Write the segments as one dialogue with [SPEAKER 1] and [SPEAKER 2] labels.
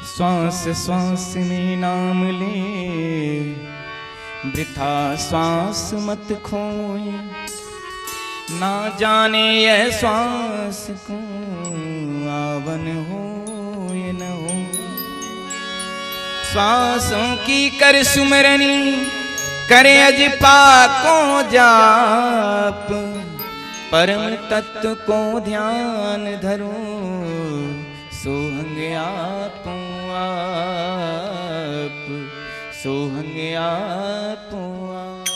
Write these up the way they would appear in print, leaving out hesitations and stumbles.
[SPEAKER 1] श्वास श्वास में नाम ले, वृथा श्वास मत खोए। ना जाने यह श्वास को आवन हो ये न हो। श्वासों की कर सुमरनी, करे अज पाकों जाप। परम तत्व को ध्यान धरो, सोहंग आपो आप, सोहंग आपो आप।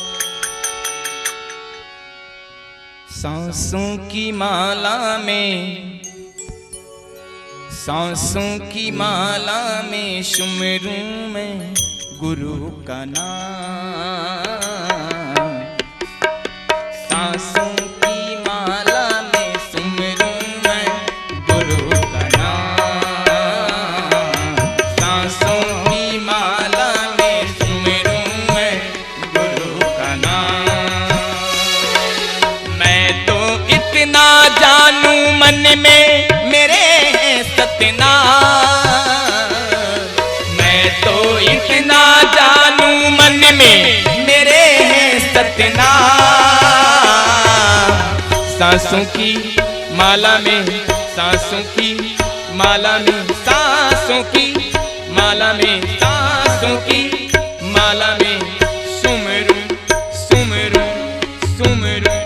[SPEAKER 1] सांसों की माला में, सांसों की माला में सुमरूं मैं गुरु का नाम। सांसों की माला में सुमरूं मैं गुरु का नाम। सांसों की माला में सुमरूं मैं गुरु का नाम। मैं तो इतना जानूं मन में मेरे सतनाम। मैं तो इतना जानूं मन में मेरे सतनाम। सांसों की माला में, सांसों की माला में, सांसों की माला में, सांसों की माला में सुमरूं सुमरूं सुमरूं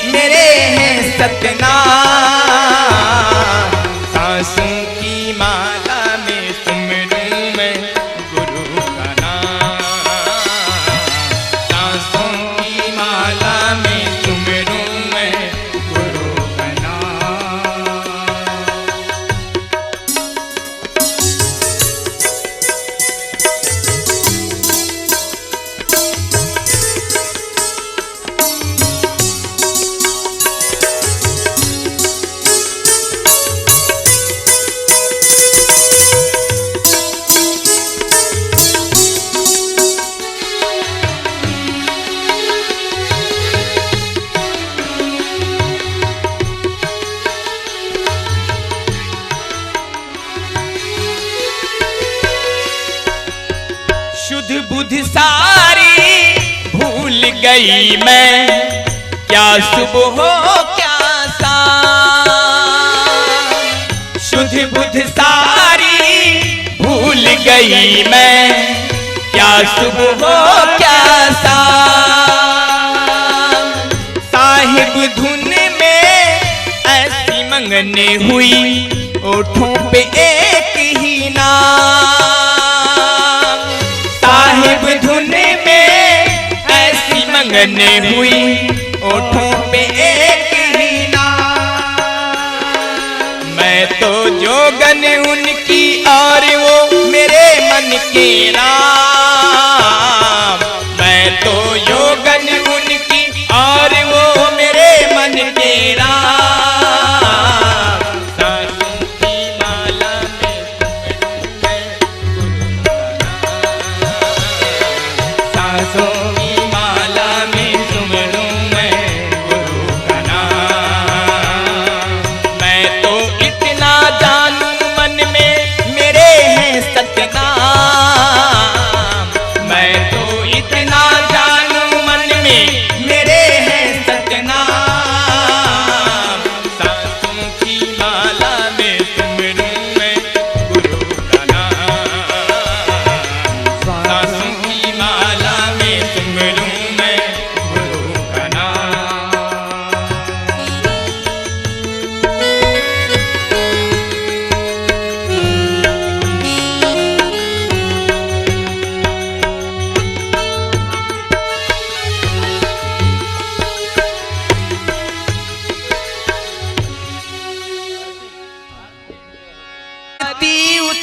[SPEAKER 1] मेरे हैं सतनाम। सांसों की माला में सुमरूं मैं गुरु का नाम। सांसों की माला में सुमरूं मैं गुरु का नाम। शुद्ध बुद्ध सारी भूल गई मैं, क्या सुबह हो क्या शाम। शुद्ध बुद्ध सारी भूल गई मैं, क्या सुबह हो क्या शाम। साहिब धुन में ऐसी मंगने हुई, ओठों पे एक ही नाम। साहिब धुन में ऐसी मंगने हुई, ओठों पे एक ही नाम। मैं तो जोगन उनकी और वो मेरे मन के राम। मैं तो जोगन उनकी और वो मेरे मन के राम।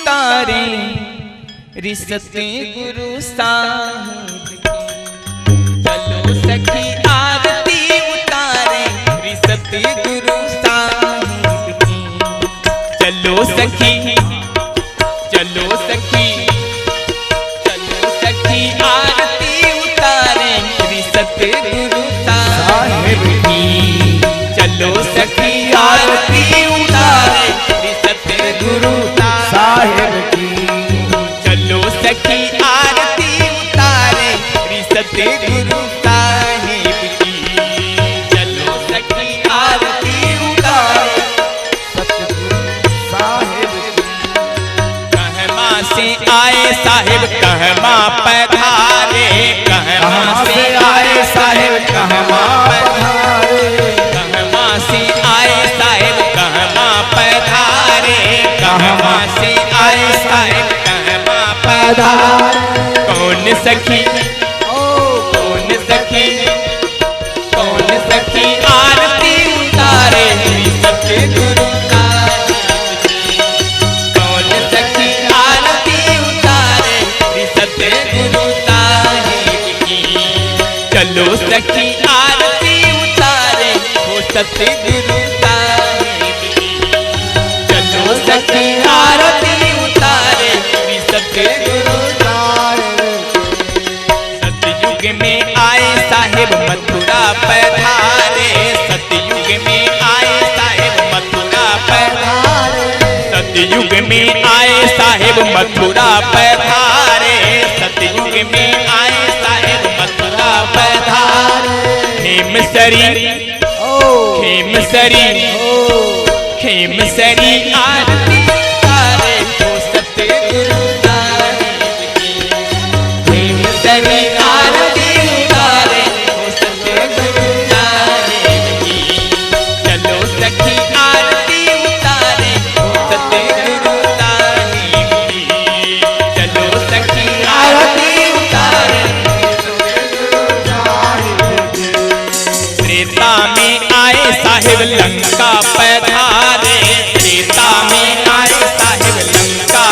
[SPEAKER 1] उतारे रिसते गुरु साहिब की। चलो सखी आरती उतारे रिसते गुरु साहिब की। चलो सखी चलो सखी चलो सखी आरती उतारे रिसते गुरु साहिब की। चलो सखी आरती उतारे रिसते गुरु साहिब की। चलो सखी आरती उतारे रिसते गुरु साहिब की। चलो सखी आरती उतारे सतगुरु साहिब की। कहमा से आए साहिब कहमा पधारे। कहमा से आए साहिब कहमा पधारे। कहमा से आए साहिब कहमा पधारे। कहमा से आए साहिब कहमा पधारे। कौन सखी कौन सखी कौन सखी आरती उतारे रिसते गुरु साहिब की। कौन सखी आरती उतारे रिसते गुरु साहिब की। चलो सखी आरती उतारे हो सते गुरु साहिब की। चलो सखी आरती उतारे रिसते गुरु साहिब की। सतयुग में आए साहिब मथुरा पधारे। सतयुग में आए साहिब मथुरा पधारे। सतयुग में आए साहिब मथुरा पधारे। सतयुग में आए साहिब मथुरा पधारे। खेमसरी खेमसरी खेमसरी आरती उतारे हो सते गुरु साहिब की। खेमसरी आरती उतारे हो सते गुरु साहिब की। चलो सखी आरती उतारे हो सते गुरु साहिब की। चलो सखी आरती उतारे हो सते गुरु साहिब की। त्रेता में आए साहिब लंका पधारे। त्रेता में आए साहिब लंका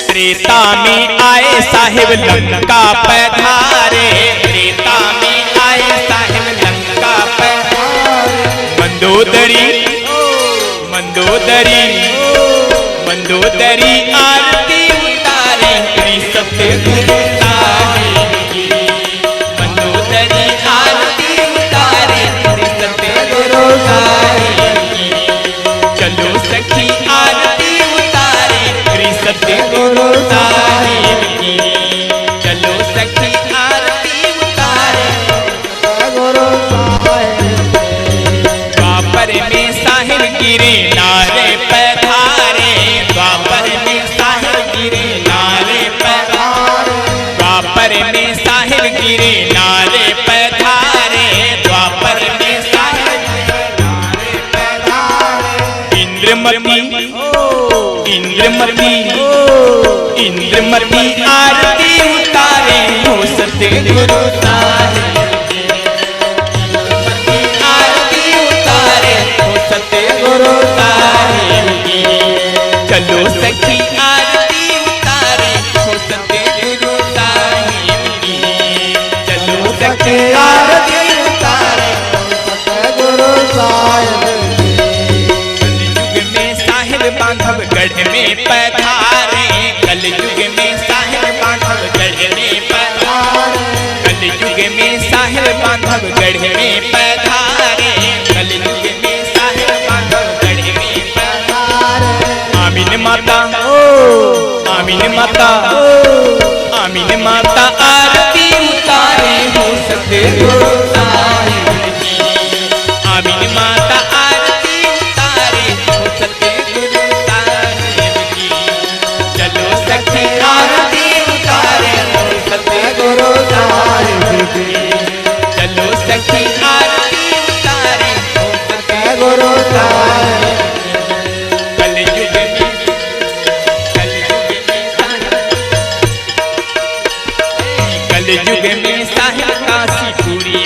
[SPEAKER 1] त्रेता में आए साहिब लंका पधारे। त्रेता में आए साहिब लंका पधारे। मंदोदरी मंदोदरी मंदोदरी आरती उतारे रिसते गुरु साहिब की। मंदोदरी आरती उतारे रिसते गुरु साहिब की। चलो सखी आरती उतारे रिसते गुरु साहिब की। चलो सखी आरती उतारे गुरु साहिब की। द्वापर में साहिब गिरे नारे पधारे। द्वापर में साहिब गिरे नारे पधारे। द्वापर में साहिब गिरे नारे पधारे। द्वापर में साहिब गिरे नारे पधारे। इंद्रमती इंद्रमती इंद्रमती आरती उतारे हो सते गुरु साहिब की। इंद्रमती आरती उतारे हो सते गुरु साहिब की। चलो सखी आरती उतारे हो सते गुरु साहिब की। चलो सखी आरती उतारे हो सते गुरु साहिब की। कलयुग में साहिब बांधव गढ़ में पधारे। कलयुग में साहिब बांधव गढ़ में पधारे। कलयुग में साहिब बांधव गढ़ में पधारे। कलयुग में साहिब बांधव गढ़ में पधारे। आमीन माता आमीन माता आमीन माता आरती उतारे हो सते गुरु साहिब की। आमीन माता आरती उतारे हो सते गुरु साहिब की। चलो सखी आरती उतारे हो सते गुरु साहिब की। चलो सखी आरती उतारे हो सते गुरु साहिब की। कलयुग में कलयुग में साहिब काशीपुरी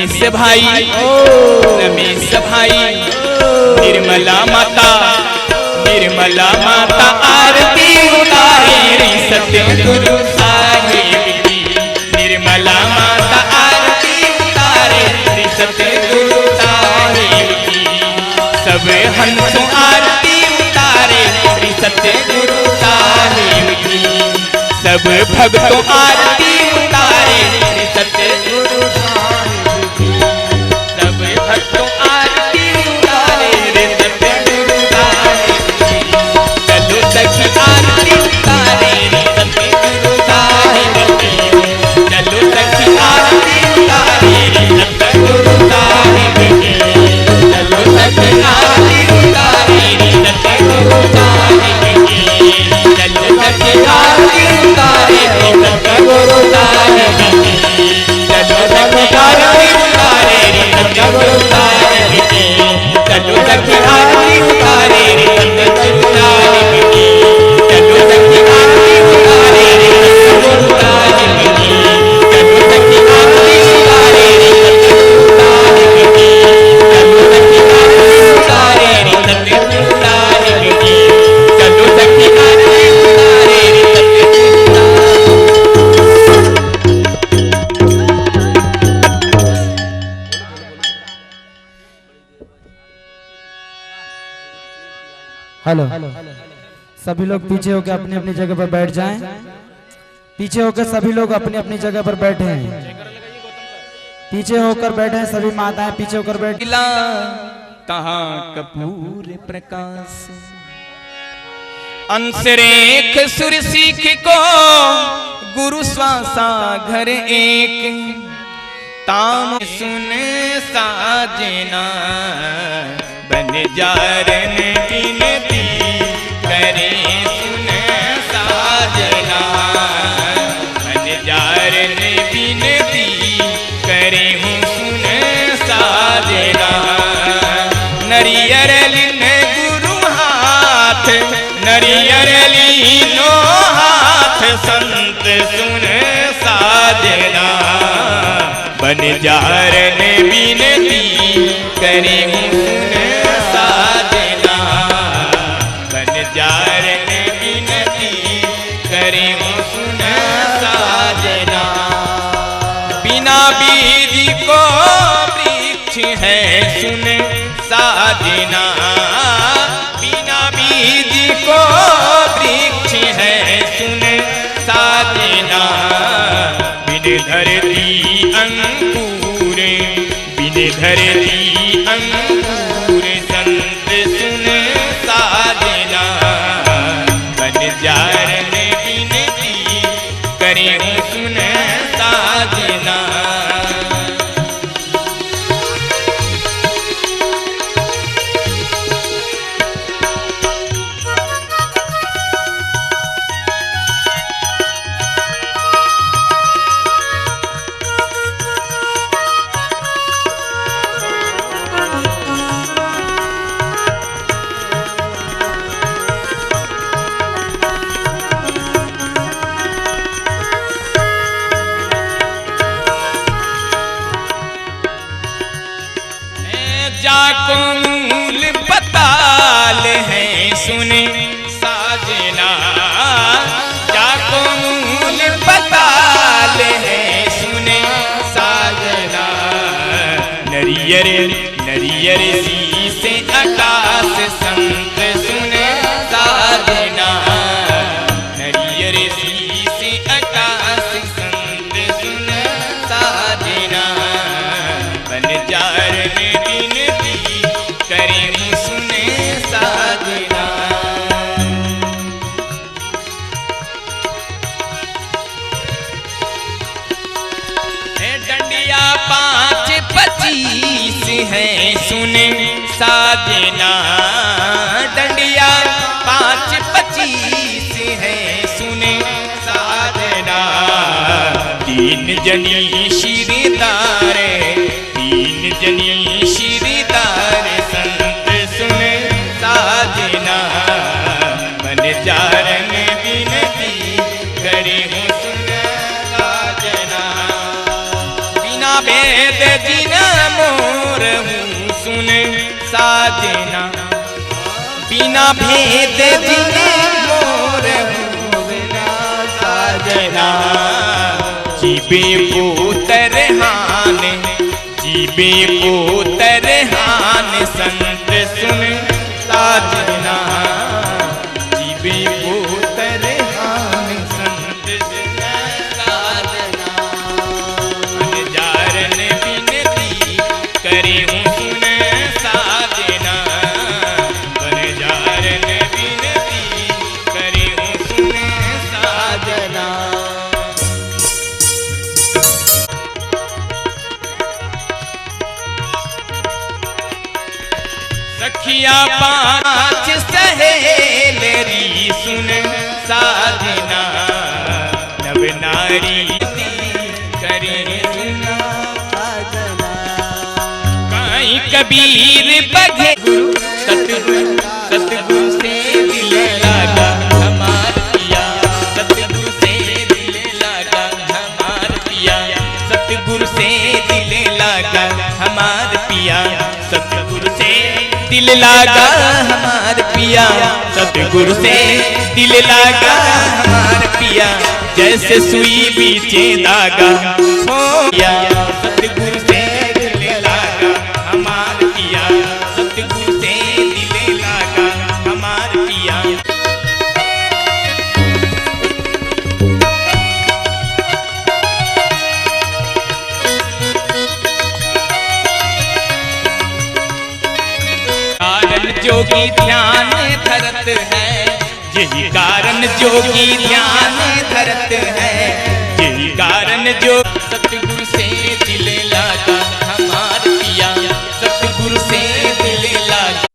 [SPEAKER 1] रमेश भाई रमेश भाई निर्मला माता आरती उतारे सतगुरु साहिब की। निर्मला माता आरती उतारे सतगुरु साहिब की। सब हंसों आरती उतारे सतगुरु साहिब की। सब भक्तों आरती उतारे सतगुरु साहिब की। सब भक्तों आरती उतारे सतगुरु साहिब की। चलो सखी आरती उतारे सतगुरु साहिब की। चलो सखी आरती उतारे सतगुरु साहिब की। चलो सखी आरती उतारे सतगुरु साहिब की। चलो सखी आरती उतारे सतगुरु साहिब की। चलो सखी आरती उतारे सतगुरु साहिब की। चलो सखी आरती उतारे सतगुरु साहिब की। चलो सखी आरती उतारे सतगुरु साहिब की। चलो सखी आरती उतारे सतगुरु साहिब की। चलो सखी आरती उतारे सतगुरु साहिब की। चलो सखी आरती उतारे
[SPEAKER 2] हेलो, सभी लोग पीछे होकर अपनी अपनी जगह पर बैठ जाएं। पीछे होकर सभी लोग अपनी अपनी जगह पर बैठे हैं। पीछे होकर बैठे हैं सभी माताएं, पीछे होकर बैठ।
[SPEAKER 1] तहाँ कपूर प्रकाश अंसरेख सुर सीख को गुरु श्वासा घर एक। ताम सुन साजना बन जारन बिनती करे सुन साजना। बन जारन बिनती करे हूँ सुन साजना। नरियर लिन गुरु हाथ नरियर लीनो हाथ संत सुन साजना। बन जारन बिनती करे हूँ सुन साजना। बन जारन बिनती करे हूँ सुन साजना। बिना बीज को वृक्ष है सुन साजना। बिना बीज को वृक्ष है सुन साजना। बिन धरती अंकुर बिन धरती अंकुर संत सुन साजना। बन जारन बिनती करे सुन साजना। जाको मूल पताल है सुन साजना। जाको मूल पताल है सुन साजना। नरियर नरियर शीसे आकाश संत सुन साजना। नरियर शीसे आकाश संत सुन साजना। बन जारन बिनती करे सुन साजना। डंडिया 5-25 है सुन साजना। डंडिया 5-25 है सुन साजना। 3 जनी शिरदार 3 जनी शिरदार संत सुन साजना। बन जारन बिनती करे हूँ सुन साजना। बिना भेद जिन साजना बिना भेद जिने मोर साजना जीबे पुतर हान जीबे पुतर हान संत सुन साजना जीबे पुतर हान संत सुन साजना अनजारन बिनती करे हूँ सुन साजना अनजारन बिनती करे हूँ सुन साजना सखिया पाँच सहेलरी सुन साधना नव नारी करे सुना साधना काई कबीर बघे गुरु सतगुरु से दिल लगा हमार पिया सतगुरु से दिल लगा हमार पिया सतगुरु से दिल लगा हमार पिया सतगुरु से दिल लगा हमार पिया सतगुरु से दिल लगा हमार पिया जैसे सुई बीचे धागा हो या सतगुरु से दिल लगा हमार पिया सतगुरु से दिल लगा हमार पिया जोगी ध्यान धरत है यही कारण जोगी ध्यान धरत है यही कारण जो सतगुरु से दिल लगा हमार पिया सतगुरु से दिल लगा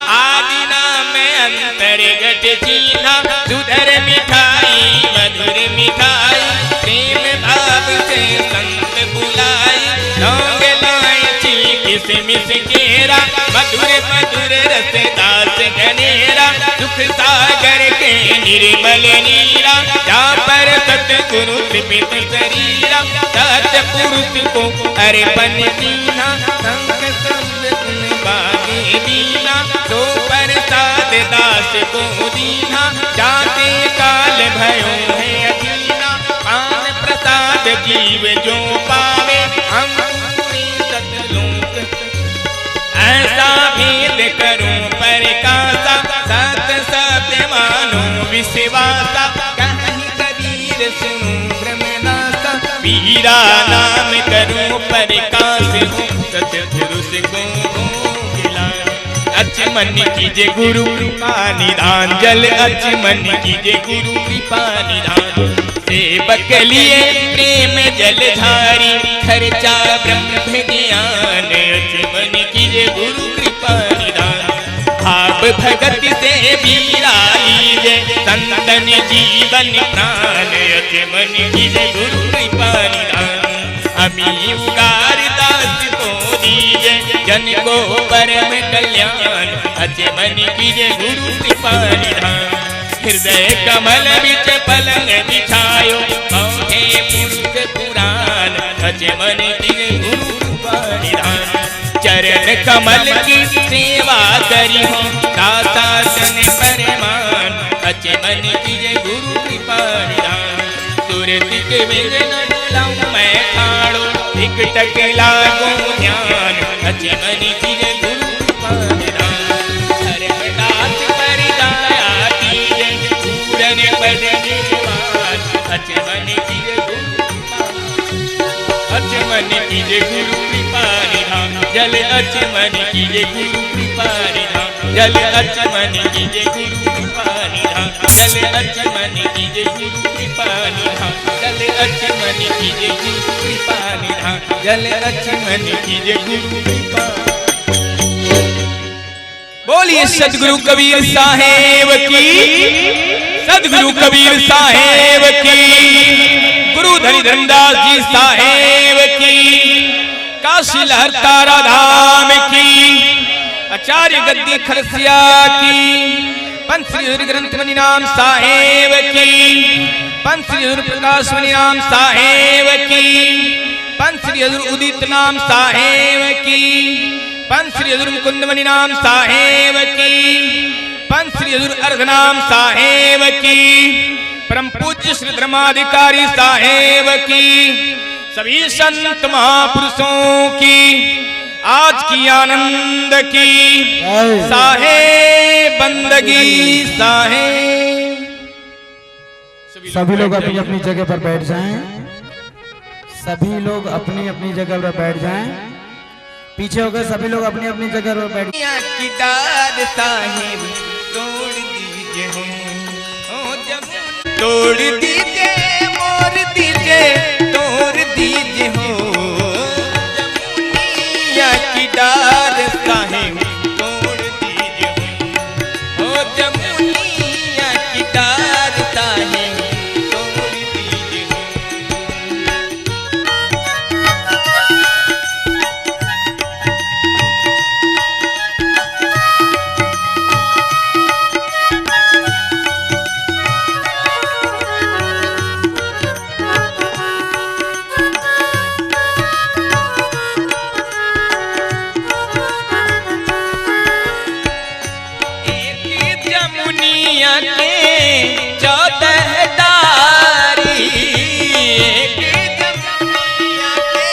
[SPEAKER 1] आदिना में अंतर्गत चीना सुधर मिठाई मधुर मिठाई प्रेम भाव से संत बुलाई लौंग लाइची किसमिस केरा मधुर मधुर रसदास घनेरा सुख सागर के निर्मल नीरा जा पर सतगुरु त्रिपित शरीरा सतपुरुष को अर्पण दीना संग संग बागे दीना तो प्रसाद दास को दीना जाते काल भयो है अधीना पान प्रसाद जीव जो पावे हम पूरी सतलोक ऐसा भेद करूं प्रकाशा सत सत्य मानो विश्वासा कहीं कबीर सुनूं ब्रह्मदासा पीरा नाम करूं प्रकाश सतपुरुष को अचमन कीजे गुरु कृपा निधान जल अचमन कीजे गुरु कृपा निधान सेवक लिए प्रेम जल धारी खर्चा ब्रह्म ज्ञान अचमन कीजे गुरु कृपा निधान भाव भगत से बीरा लीजे संतन जीवन प्राण अचमन कीजे गुरु कृपा निधान अमी उगार दास को दीजे जन को परम कल्याण अचमन कीजे गुरु कृपा निधान हृदय कमल बिच पलंग बिछायो कौथे पुरुष पुराण अचमन कीजे गुरु कृपा निधान चरण कमल की सेवा करी हो दासासन परमान अचमन कीजे गुरु कृपा निधान सुरति के विघ्न लाऊं मैं खाड़ो टिकटक लागो ध्यान अचमन कीजे गुरु कृपा निधान हर दास पर कीजे गुरु कृपा निधान जल अचमन कीजे गुरु कृपा निधान जल अचमन कीजे गुरु कृपा निधान जल अचमन कीजे गुरु कृपा निधान जल अचमन कीजे गुरु कृपा निधान जल अचमन कीजे गुरु कृपा। बोलिए सदगुरु कबीर साहेब की, सदगुरु कबीर साहेब की, गुरु धनी धनदास जी साहेब की, काशी लहर तारा धाम की, आचार्य गद्दी खरसिया की, पंथ श्री हरि ग्रंथ मणि नाम साहेब की, पंथ श्री हरि प्रकाश मणि नाम साहेब की, पंथ श्री हरि उदित नाम साहेब की, पंथ श्री हजूर मुकुंद मणि नाम साहेब की, पंथ श्री हजूर अर्घ नाम साहेब की, परम पूज्य श्री धर्माधिकारी साहेब की, सभी संत महापुरुषों की, आज की आनंद की साहेब बंदगी साहेब।
[SPEAKER 2] सभी लोग अपनी अपनी जगह पर बैठ जाएं, सभी लोग अपनी अपनी जगह पर बैठ जाएं, पीछे होकर सभी लोग अपनी अपनी जगह पर बैठ।
[SPEAKER 1] की दाद साहिब तोड़ दीजिए हो जब तोड़ दीजिए मोर दीजिए तोड़ दीजिए हो जमुनिया की दाद साहिब तोड़ दीजिए हो जमुनिया की दाद साहिब तोड़ दीजिए हो। जमुनिया के 14 दारी, जमुनिया के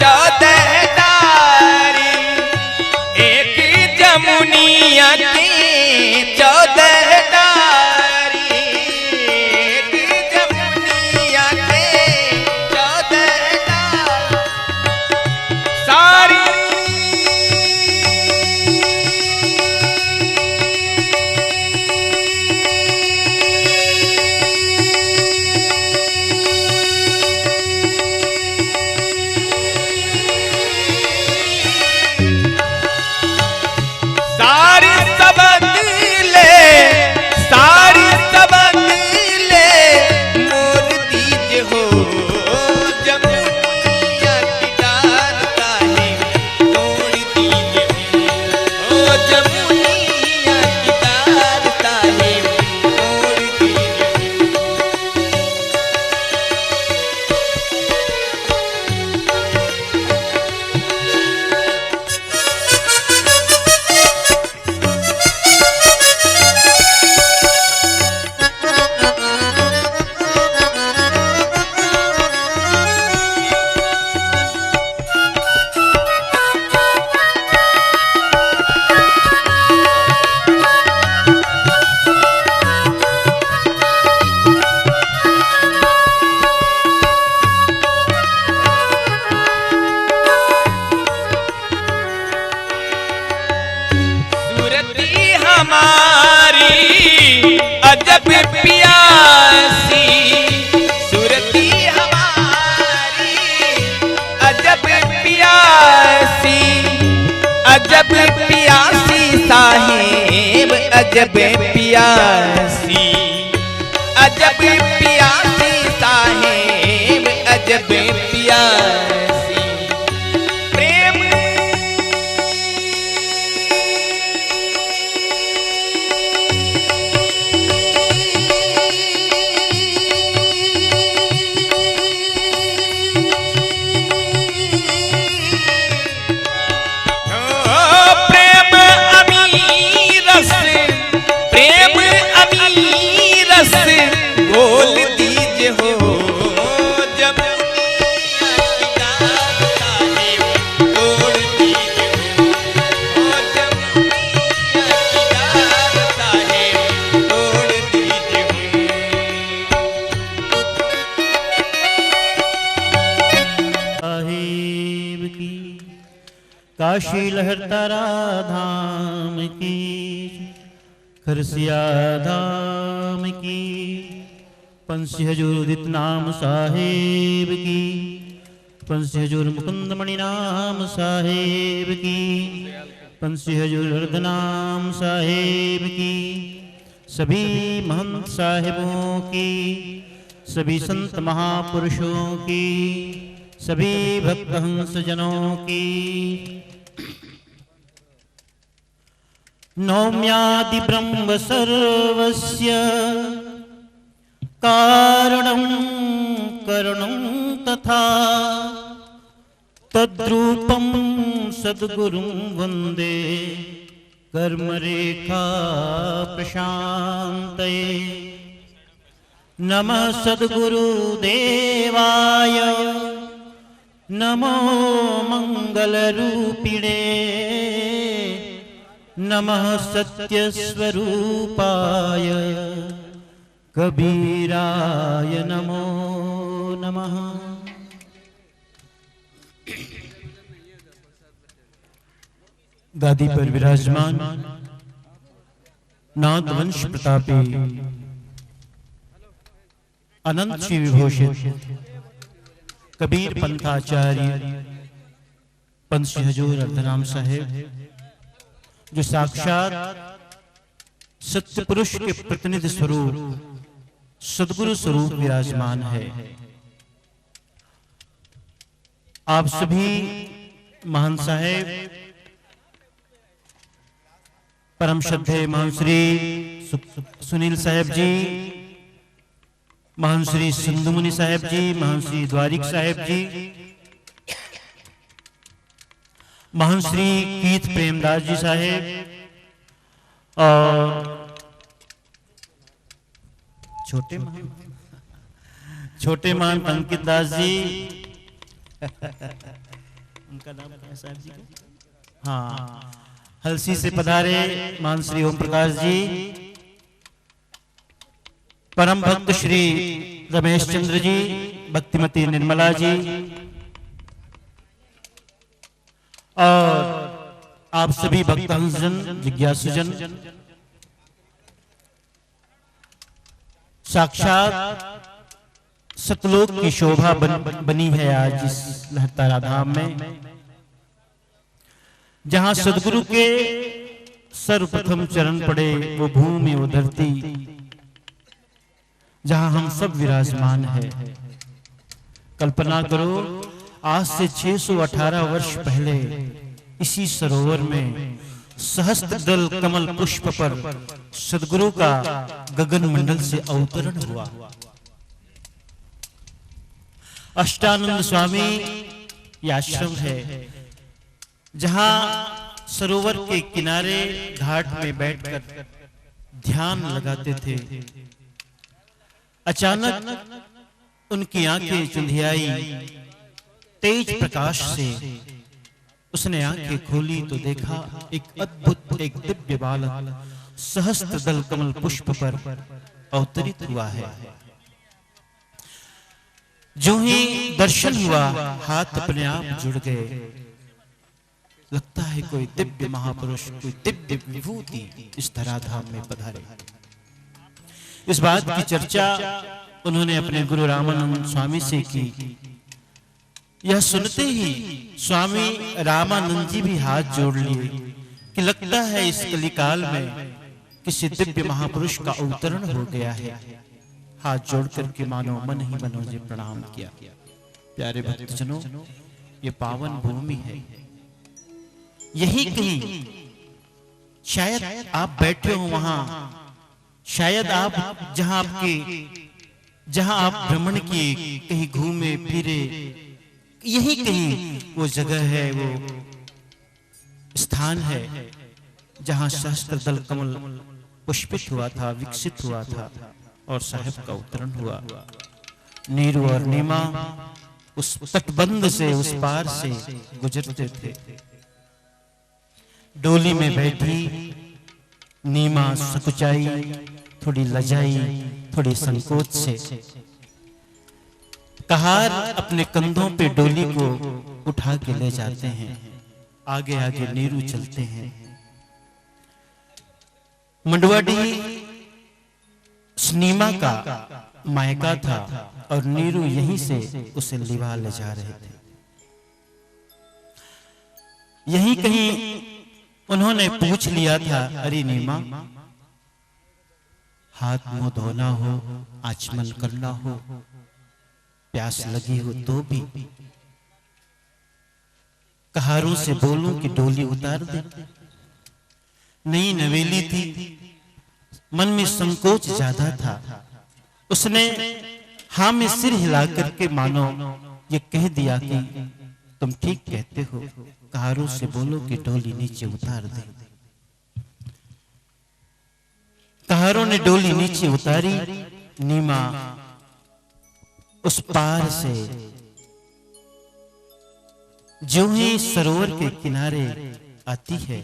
[SPEAKER 1] 14 दारी, एक जमुनिया के 14 दारी, एक जमुनिया के 14 दारी, सारी अजब प्यासी सुरती हमारी, अजब प्यासी, अजब प्यासी साहेब, अजब प्यासी, अजब प्यासी साहेब, अजब प्यासी। प्रेम बोल दीजिए हो जमुनिया की दाद साहिब तोड़ दीजिए हो जमुनिया की दाद साहिब तोड़ दीजिए हो।
[SPEAKER 3] काशी लहरतारा धाम की, खरसिया धाम की, पंसी हजूर उदित नाम साहेब की, पंसी हजूर मुकुंद मणि नाम साहेब की, पंसी हजूर हरदनाम साहेब की, सभी महंत साहिबों की, सभी संत महापुरुषों की, सभी भक्त हंस जनों की। नौम्यादि ब्रह्म सर्वस्य कारणं करणं तथा तद्रूपं सद्गुरुं वन्दे कर्मरेखा प्रशान्तये। नमः सद्गुरुदेवाय, नमो मंगलरूपिणे, नमः सत्यस्वरूपाय कबीराय नमो नमः। गादी पर विराजमान नाथ वंश प्रतापी अनंत श्री विभूषित कबीर पंथाचार्य पंथी हजूर अर्धनाम साहेब, जो साक्षात सत्य पुरुष के प्रतिनिधि स्वरूप सद्गुरु स्वरूप विराजमान है। आप सभी महान साहेब, परम श्रद्धेय महान श्री सुनील साहेब जी, महान श्री सिंधु मुनि साहेब जी, महान श्री द्वारिक साहेब जी, महान श्री कीथ प्रेमदास जी साहेब और छोटे महान अंकित दास जी, उनका नाम क्या है साहब जी का? हाँ, हलसी से पधारे महान श्री ओम प्रकाश जी, परम भक्त श्री रमेश चंद्र जी, भक्तिमती निर्मला जी और आप सभी भक्त हंसजन जिज्ञासुजन, साक्षात सतलोक की शोभा बनी है आज इस लहरतारा धाम में, जहां सदगुरु के सर्वप्रथम चरण पड़े, वो भूमि वो धरती जहां हम सब विराजमान है। कल्पना करो, आज से 618 वर्ष पहले इसी सरोवर में सहस्त्र दल कमल पुष्प पर सदगुरु का गगन मंडल से अवतरण हुआ। अष्टानंद स्वामी ये आश्रम है, जहां सरोवर के किनारे घाट में बैठकर ध्यान लगाते थे। अचानक उनकी आंखें चुंधियाई, तेज प्रकाश से उसने आंखें खोली तो देखा एक अद्भुत, एक दिव्य बालक सहस्त्र दल कमल पुष्प पर अवतरित हुआ है। जो ही दर्शन हुआ, हाथ अपने आप जुड़ गए। लगता है कोई दिव्य महापुरुष, कोई दिव्य विभूति इस धराधाम में पधारे। इस बात की चर्चा उन्होंने अपने गुरु रामानंद स्वामी से की। यह सुनते ही स्वामी रामानंद जी भी हाथ जोड़ लिए कि लगता है इस कलिकाल में किसी दिव्य महापुरुष का अवतरण हो गया है। हाथ जोड़ करके मानो मन ही मनोजे प्रणाम किया। प्यारे भक्तजनों, ये पावन भूमि है। यही कहीं शायद आप बैठे हो, वहां शायद आप जहां आप भ्रमण किए, कहीं घूमे फिरे, यही कहीं वो जगह है, वो स्थान है जहां सहस्त्र दल कमल पुष्पित हुआ था, विकसित हुआ था और साहेब का अवतरण हुआ। नीरू और नीमा उस तटबंध से, उस पार से गुजरते थे। डोली में बैठी नीमा सकुचाई, थोड़ी लजाई, थोड़ी संकोच से कहार अपने कंधों पे डोली को उठा के ले जाते हैं। आगे आगे नीरू चलते हैं। मंडवाडी स्नीमा का मायका था और नीरू यहीं से उसे लिवा ले जा रहे थे। यहीं कहीं उन्होंने पूछ लिया था, अरे नीमा, हाथ मुंह धोना हो, आचमन करना हो, प्यास लगी हो तो भी कहारों से बोलूं कि डोली उतार दे। नई नवेली थी, मन में संकोच ज्यादा था। उसने हाँ में सिर हिला करके मानो ये कह दिया कि तुम ठीक कहते हो, कहारों से बोलो कि डोली नीचे उतार दे। कहारों ने डोली नीचे उतारी। नीमा उस पार से जो ही सरोवर के किनारे आती है,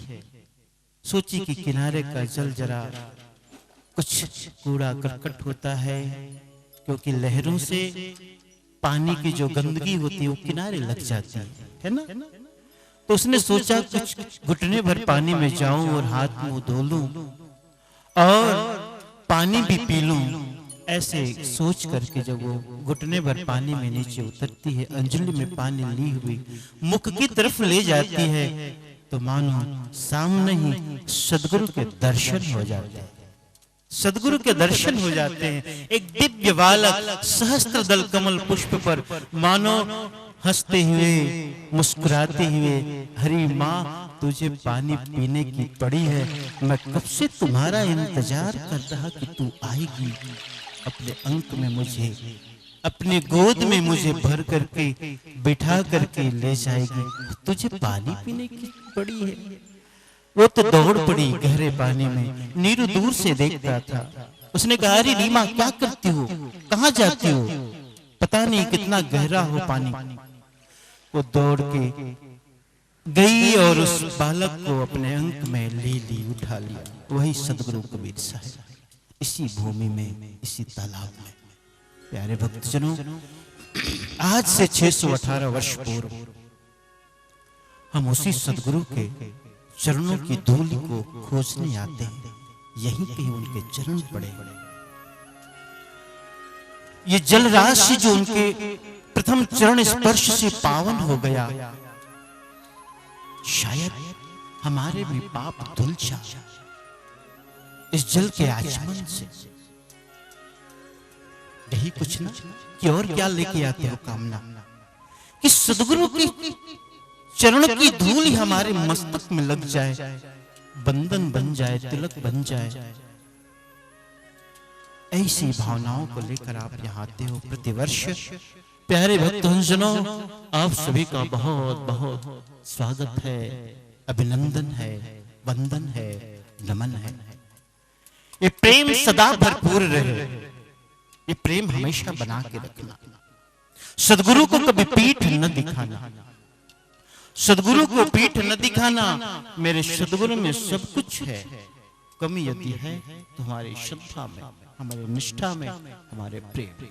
[SPEAKER 3] सोची कि किनारे का जल जरा कुछ कूड़ा करकट होता है, क्योंकि लहरों से पानी की जो गंदगी होती है वो किनारे लग जाती है ना। तो उसने सोचा कुछ घुटने भर पानी में जाऊं और हाथ मुंह धो लूं और पानी भी पी लूं। ऐसे सोच करके जब वो घुटने भर पानी में नीचे उतरती है, अंजलि में पानी ली हुई मुख की तरफ ले जाती है, तो मानो सामने ही सदगुरु के दर्शन हो जाते हैं। सदगुरु के दर्शन हो जाते हैं। एक दिव्य बालक सहस्त्र दल कमल पुष्प पर मानो हंसते हुए मुस्कुराते हुए, हरी माँ तुझे पानी पीने की पड़ी है, मैं कब से तुम्हारा इंतजार कर रहा कि तू आएगी, अपने अंक में मुझे, अपने गोद में मुझे भर करके बिठा करके ले जाएगी, तुझे पानी पीने की पड़ी है। वो तो दौड़ पड़ी गहरे पानी में। नीरू दूर से देखता था। उसने कहा, अरे नीमा क्या करती हो, कहाँ जाती हो, पता नहीं कितना गहरा हो पानी। वो दौड़ के गई और उस बालक को अपने अंक में ले ली, उठा लिया। वही सदगुरु कबीर साहब, इसी भूमि में, इसी तालाब में। प्यारे भक्तजनों, आज से 618 वर्ष पूर्व हम उसी सदगुरु के चरणों की धूल को खोजने आते हैं। यहीं कहीं उनके चरण पड़े। ये जल राशि जो उनके प्रथम चरण स्पर्श से पावन हो गया, शायद हमारे भी पाप धुल जाए इस जल के आचमन से। यही कुछ ना कि और क्या लेके आते हो कामना, कि सदगुरु की चरण की धूल ही हमारे मस्तक में लग जाए, बंधन बन जाए, तिलक बन जाए। ऐसी भावनाओं को लेकर आप यहाँ आते हो प्रतिवर्ष। प्यारे भक्तजनों, आप सभी का बहुत बहुत स्वागत है, अभिनंदन है, वंदन है, नमन है। ये प्रेम सदा भरपूर रहे, ये प्रेम हमेशा बना के रखना। सदगुरु को कभी पीठ न दिखाना, सदगुरु को पीठ न दिखाना। मेरे सदगुरु में सब कुछ है, कमी यदि है तो हमारी श्रद्धा में, हमारे निष्ठा में, हमारे प्रेम।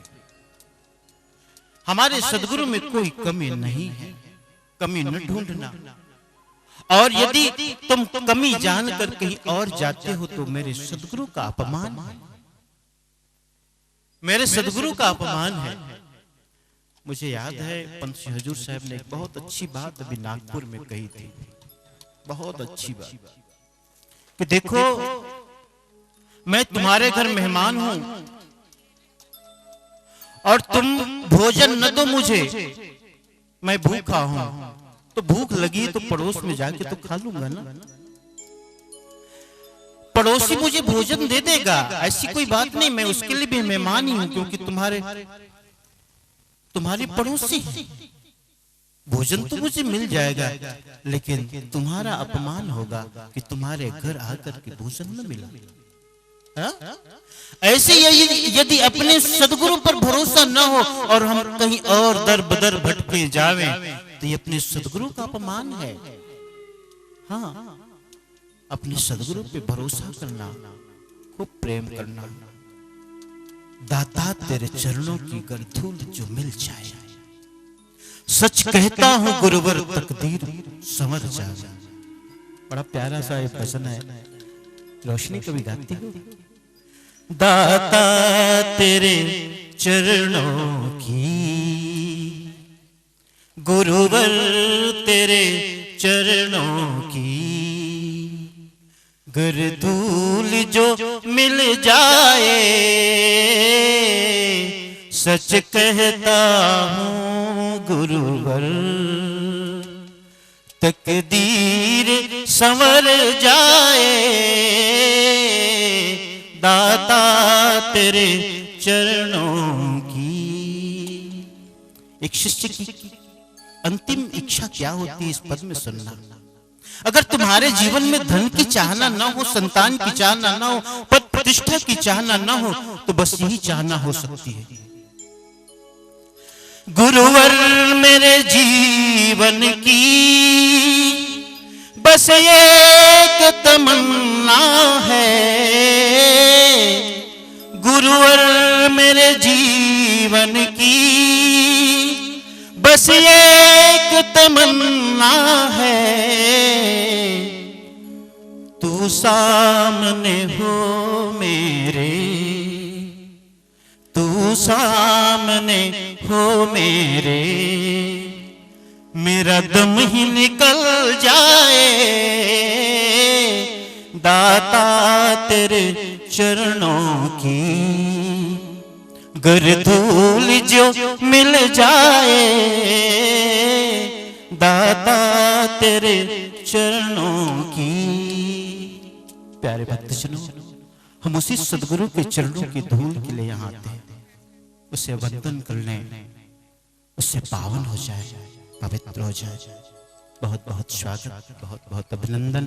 [SPEAKER 3] हमारे सदगुरु में कोई कमी नहीं है, कमी न ढूंढना। और यदि तुम कमी जानकर कहीं और जाते हो तो मेरे सदगुरु का अपमान है, मेरे सदगुरु का अपमान है। मुझे याद है पंत श्री हजूर साहब ने एक बहुत अच्छी बात अभी नागपुर में कही थी, बहुत अच्छी बात, कि देखो मैं तुम्हारे घर मेहमान हूं और तुम भोजन न दो मुझे, मैं भूखा हूं, तो भूख लगी तो पड़ोस में जाके तो खा लूंगा ना, पड़ोसी मुझे भोजन दे देगा, ऐसी कोई बात नहीं, मैं उसके लिए भी मेहमान ही हूं, क्योंकि तुम्हारी पड़ोसी है। भोजन तो मुझे मिल जाएगा, लेकिन तुम्हारा अपमान होगा कि तुम्हारे घर आकर के भोजन न मिला। हा? ऐसे यदि अपने सदगुरु पर भरोसा न हो और हम कहीं और दर बदर भटके जावें, तो ये अपने सदगुरु का अपमान है। हाँ, अपने सदगुरु पे भरोसा करना, खूब प्रेम करना। दाता तेरे चरणों की गरधूल जो मिल जाए, सच कहता हूं गुरुवर तकदीर संवर जाए। बड़ा प्यारा सा एक भजन है, रोशनी कभी गाती हो। दाता तेरे चरणों की, गुरुवर तेरे चरणों की, गर धूल जो मिल जाए, सच कहता हूँ गुरुवर तकदीर संवर जाए। दाता तेरे चरणों की। एक शिष्य की अंतिम इच्छा क्या होती है, इस पद में सुनना। अगर तुम्हारे जीवन में धन की चाहना न हो, संतान की चाहना न हो, पद प्रतिष्ठा की चाहना न हो, तो बस यही चाहना हो सकती है, गुरुवर मेरे जीवन की बस एक तमन्ना है। गुरुवर मेरे जीवन की बस एक तमन्ना है, तू सामने हो मेरे, तू सामने हो मेरे, मेरा दम ही निकल जाए। दाता तेरे चरणों की, गर धूल जो मिल जाए, दाता तेरे चरणों की। प्यारे भक्तजनों, हम उसी सदगुरु के चरणों की धूल के लिए यहाँ आते हैं, उसे वंदन करने, उससे पावन हो जाए, पवित्र हो जाए। बहुत बहुत स्वागत, बहुत बहुत अभिनंदन,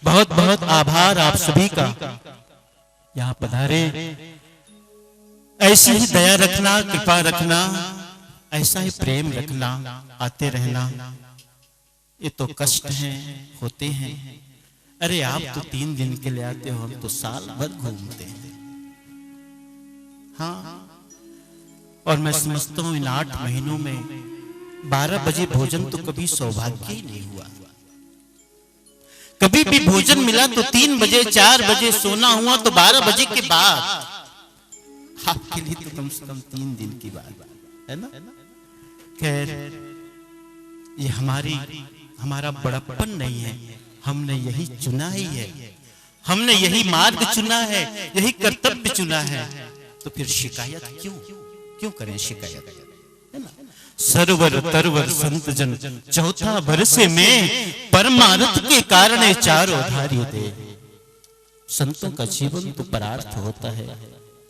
[SPEAKER 3] बहुत बहुत आभार आप सभी का यहाँ पधारे। ऐसी ही दया रखना, कृपा रखना, ऐसा ही प्रेम रखना, आते रहना। ये तो कष्ट हैं, होते हैं। अरे आप तो 3 दिन के लिए आते हो, हम तो साल भर घूमते हैं। हाँ, और मैं समझता हूं इन 8 महीनों में 12 बजे भोजन तो कभी सौभाग्य ही नहीं हुआ। कभी भी भोजन मिला तो 3 बजे 4 बजे, सोना हुआ तो 12 बजे के बाद। आपके लिए तो कम से कम 3 दिन की बात है ना। खैर, ये हमारा बड़प्पन नहीं है, हमने यही चुना ही है, हमने यही मार्ग चुना है, यही कर्तव्य चुना है, तो फिर शिकायत क्यों करें शिकायत, है ना। सरवर तरवर संत जन चौथा बरसे में, परमार्थ के कारण चारों धार्य दे। संतों का जीवन तो परार्थ होता है,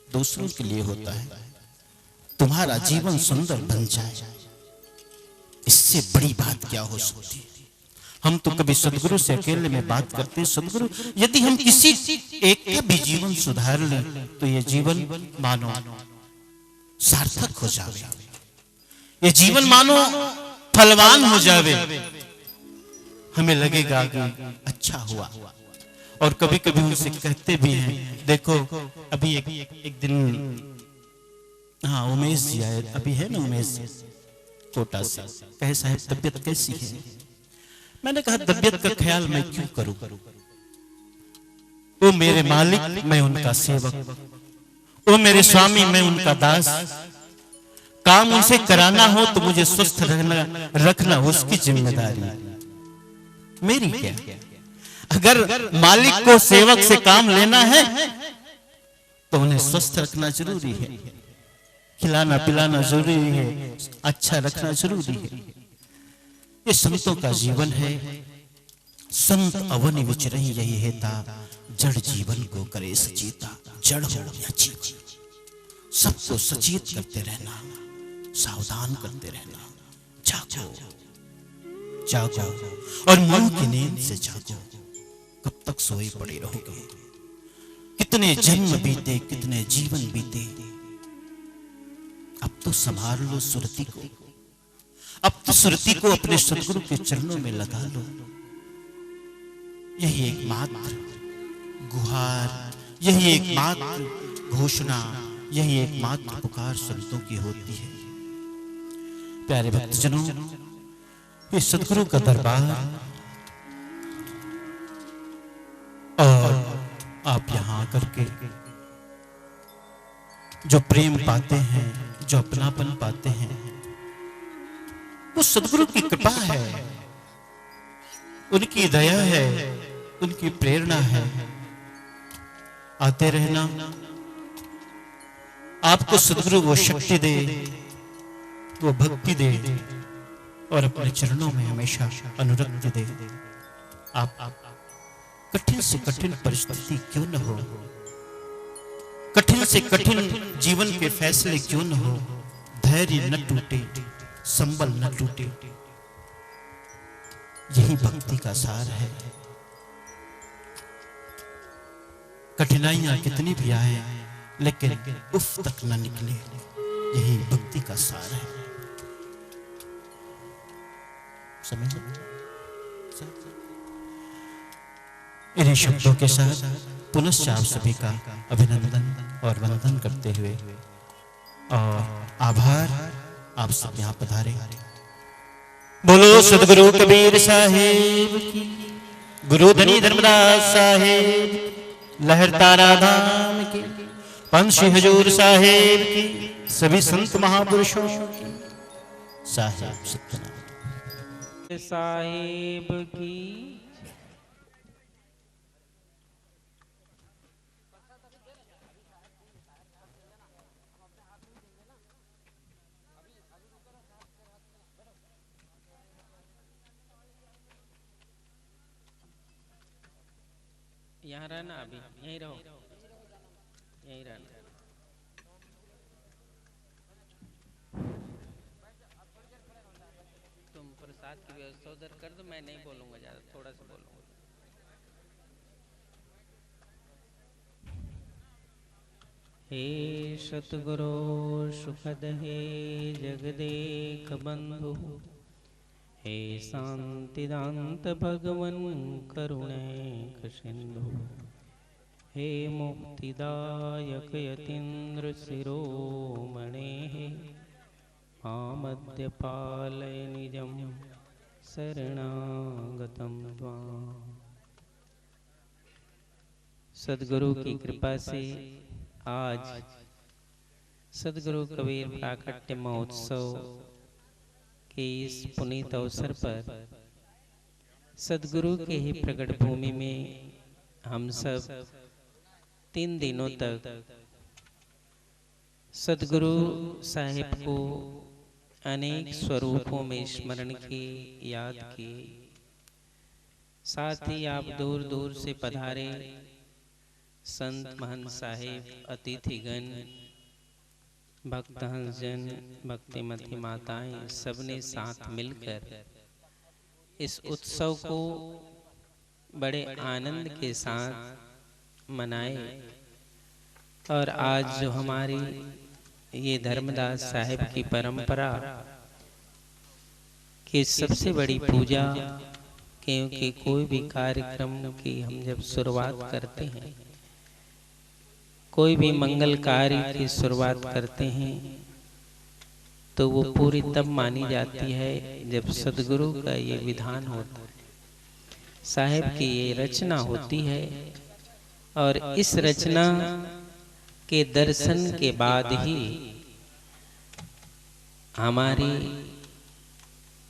[SPEAKER 3] दूसरों के लिए होता है। तुम्हारा जीवन सुंदर बन जाए, इससे बड़ी बात क्या हो सकती है। हम तो कभी सदगुरु से अकेले में बात करते हैं, सदगुरु यदि हम किसी एक का भी जीवन सुधार लें तो ये जीवन मानो सार्थक हो जावे, ये जीवन मानो फलवान हो जावे, हमें लगेगा कि अच्छा हुआ। और कभी कभी उनसे कहते भी हैं, देखो अभी एक दिन, हाँ उमेश जी आए, अभी है ना उमेश कोटा से, कहे साहब तबीयत कैसी है। मैंने कहा तबीयत का ख्याल मैं क्यों करूं, वो मेरे मालिक, मैं उनका सेवक, वो मेरे स्वामी, मैं उनका दास। काम उनसे कराना हो तो मुझे स्वस्थ रखना उसकी जिम्मेदारी, मेरी क्या। अगर मालिक को सेवक से काम लेना है तो उन्हें स्वस्थ रखना जरूरी है, खिलाना पिलाना जरूरी है, अच्छा रखना जरूरी है। ये संतों का जीवन है। संत अवन विचरहि यही हेता, जड़ जीवन को करे सचेता। जड़ हो या चेत, सबको सचेत करते रहना, सावधान करते रहना। जागो जागो और मन की नींद से जागो। कब तक सोए पड़े रहोगे। कितने जन्म बीते, कितने जीवन बीते। अब तो संभाल लो सुरती को, अब तो सुरती को अपने सदगुरु के चरणों में लगा लो। यही एकमात्र गुहार, यही एकमात्र घोषणा, यही एकमात्र पुकार संतों की होती है। प्यारे भक्तजनों, ये सदगुरु का दरबार और आप यहां आकर के जो प्रेम पाते हैं, जो अपनापन पाते हैं, वो सदगुरु की कृपा है, उनकी दया है, उनकी प्रेरणा है। आते रहना, आपको सदगुरु वो शक्ति दे, वो भक्ति दे और अपने चरणों में हमेशा अनुरक्ति दे। आप कठिन से कठिन परिस्थिति क्यों न हो, कठिन से कठिन जीवन के फैसले क्यों न हो, धैर्य न टूटे, संबल न टूटे, यही भक्ति का सार है। कठिनाइयां कितनी भी आए लेकिन उफ तक न निकले, यही भक्ति का सार है। समझ? इन्हीं शब्दों के साथ पुनश्च आप सभी का अभिनंदन और वंदन करते हुए और आभार, आप सब यहाँ पधारे। बोलो सदगुरु कबीर साहिब की, गुरु धनी धर्मदास साहिब, लहर तारा धाम की, पंछी हजूर साहिब की, सभी संत महापुरुषों की साहिब सत्यनारायण
[SPEAKER 4] साहिब की। यहाँ रहना, अभी यहीं रहो, यहीं रहना। तुम प्रसाद की व्यवस्था उधर कर दो, मैं नहीं बोलूंगा ज्यादा, थोड़ा सा बोलूंगा। हे सतगुरु सुखद हे जगदेक बंधु, हे शांतिदांत भगवन करुणैक सिंधु, हे मुक्तिदायक यतीन्द्र शिरोमणे, मामद्य पालय निजं शरणागतं त्वाम्। सद्गुरु की कृपा से आज सद्गुरु कबीर प्राकट्य महोत्सव के इस पुनीत अवसर पर सद्गुरु के ही प्रकट भूमि में हम सब 3 दिनों तक सद्गुरु साहिब को अनेक स्वरूपों में स्मरण की, याद की। साथ ही आप दूर दूर से पधारे संत महंत साहिब, अतिथिगण, भक्तजन, भक्तिमती माताएं, सबने साथ मिलकर इस उत्सव को बड़े आनंद के साथ मनाए। और आज जो हमारी ये धर्मदास साहिब की परंपरा की सबसे बड़ी पूजा, क्योंकि कोई भी कार्यक्रम की हम जब शुरुआत करते हैं, कोई भी मंगल कार्य की शुरुआत करते हैं, तो वो पूरी तब मानी जाती है जब सद्गुरु का ये विधान होता है, साहिब की ये रचना होती है। और इस रचना के दर्शन के बाद ही हमारी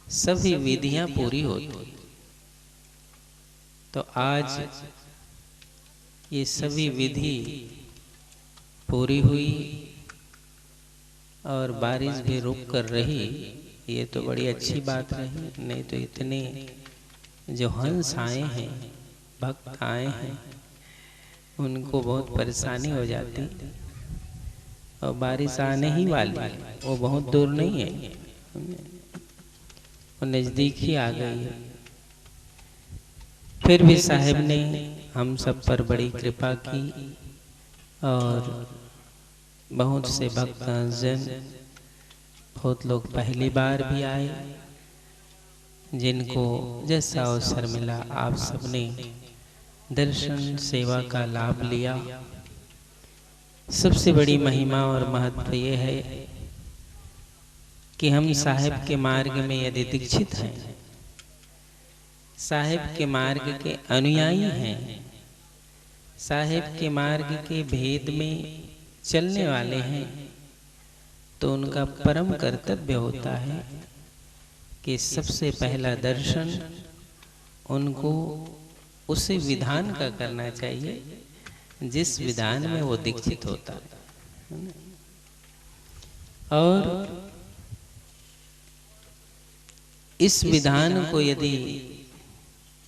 [SPEAKER 4] सभी विधियां पूरी होती। तो आज ये सभी विधि पूरी हुई और बारिश भी रुक कर रही, ये तो बड़ी अच्छी बात रही। नहीं तो इतने जो हंस आए हैं, भक्त आए हैं, उनको बहुत परेशानी हो जाती। और बारिश आने ही वाली है, वो बहुत दूर नहीं है, वो नज़दीक ही आ गई है। फिर भी साहिब ने हम सब पर बड़ी कृपा की और बहुत से भक्तजन, बहुत लोग पहली बार भी आए, जिनको जैसा अवसर मिला आप सबने दर्शन सेवा का लाभ लिया। सबसे बड़ी महिमा और महत्व ये है कि हम साहिब के मार्ग में यदि दीक्षित हैं, साहिब के मार्ग के अनुयायी हैं, साहिब के मार्ग के भेद में चलने वाले हैं, तो उनका परम कर्तव्य होता है कि सबसे पहला दर्शन उनको उसी विधान का करना चाहिए जिस विधान में वो दीक्षित होता है। और इस विधान को यदि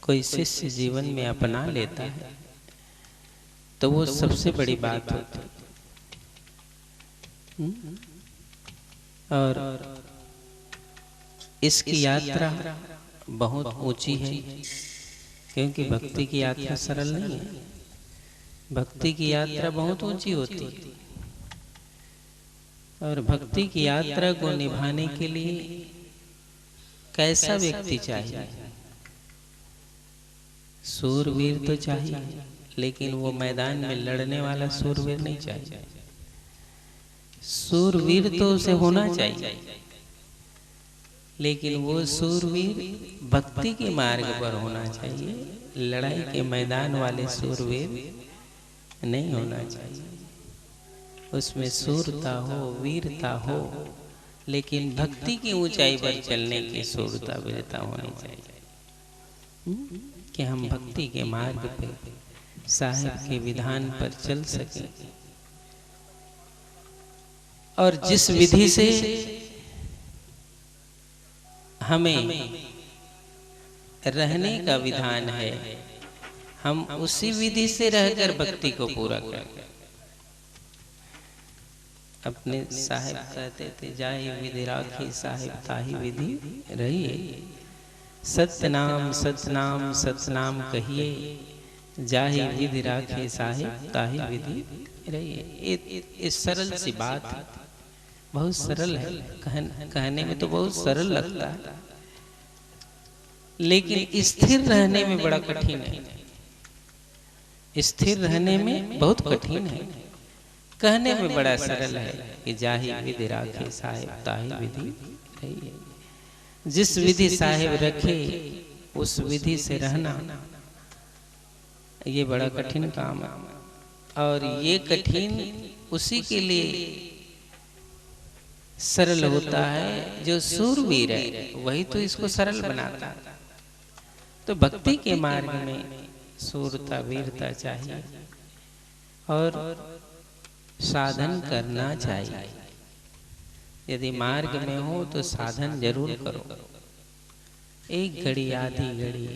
[SPEAKER 4] कोई शिष्य जीवन में अपना लेता है तो वो सबसे बड़ी बात होती है। और इसकी यात्रा बहुत ऊंची है, क्योंकि भक्ति की यात्रा सरल नहीं है। भक्ति की यात्रा बहुत ऊंची होती है, और भक्ति की यात्रा को निभाने के लिए कैसा व्यक्ति चाहिए? सूरवीर तो चाहिए, लेकिन वो मैदान में लड़ने वाला सूरवीर नहीं चाहिए। सूरवीर तो उसे होना चाहिए, लेकिन वो सूरवीर भक्ति के मार्ग पर होना चाहिए। लड़ाई के मैदान वाले सूरवीर नहीं होना चाहिए। उसमें सूरता हो, वीरता हो, लेकिन भक्ति की ऊंचाई पर चलने की सूरता वीरता होनी चाहिए कि हम भक्ति के मार्ग पे साहिब के विधान पर चल सकें। और जिस विधि से हमें रहने का विधान है, हम उसी विधि से रहकर भक्ति को पूरा करें। अपने साहिब कहते थे, जाहि विधि राखी साहिब ताहि विधि रहिए। सतनाम सतनाम सतनाम कहिए, जाहि विधि राखी साहिब ताहि विधि रहिए। ये सरल सी बात है, बहुत सरल है, कहने में तो बहुत सरल लगता है, लेकिन स्थिर रहने में बड़ा कठिन है। स्थिर रहने में बहुत कठिन है, कहने में बड़ा सरल है कि जाहि विधि राखे साहिब ताहि विधि रहिए। जिस विधि साहिब रखे उस विधि से रहना, ये बड़ा कठिन काम है। और ये कठिन उसी के लिए सरल होता है जो सूरवीर है, वही तो इसको सरल बनाता है। तो भक्ति के मार्ग में सूरता वीरता चाहिए और साधन करना चाहिए। यदि मार्ग में हो तो साधन जरूर करो। एक घड़ी आधी घड़ी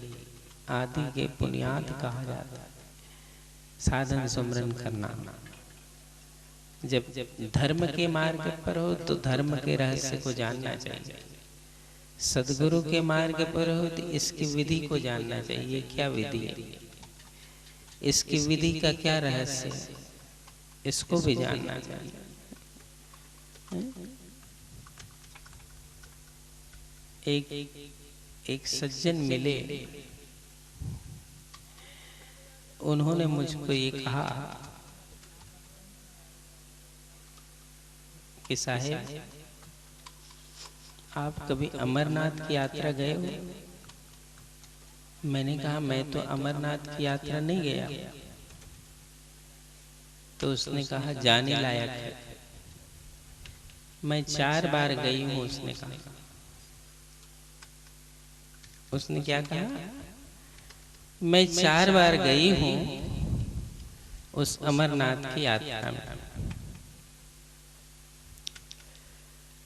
[SPEAKER 4] आदि के बुनियाद कहा जाता है साधन सुमरन करना। जब धर्म के मार्ग पर हो तो धर्म के रहस्य को जानना चाहिए। सदगुरु के मार्ग पर हो तो इसकी विधि को जानना चाहिए। क्या विधि है, इसकी विधि का क्या रहस्य है, इसको भी जानना चाहिए। एक सज्जन मिले, उन्होंने मुझको ये कहा कि साहेब, आप कभी अमरनाथ की यात्रा गए हो? मैंने कहा मैं तो अमरनाथ की यात्रा नहीं गया। तो उसने कहा जाने लायक है। मैं 4 बार गई हूं। उसने कहा, उसने क्या कहा? मैं 4 बार गई हूं उस अमरनाथ की यात्रा में।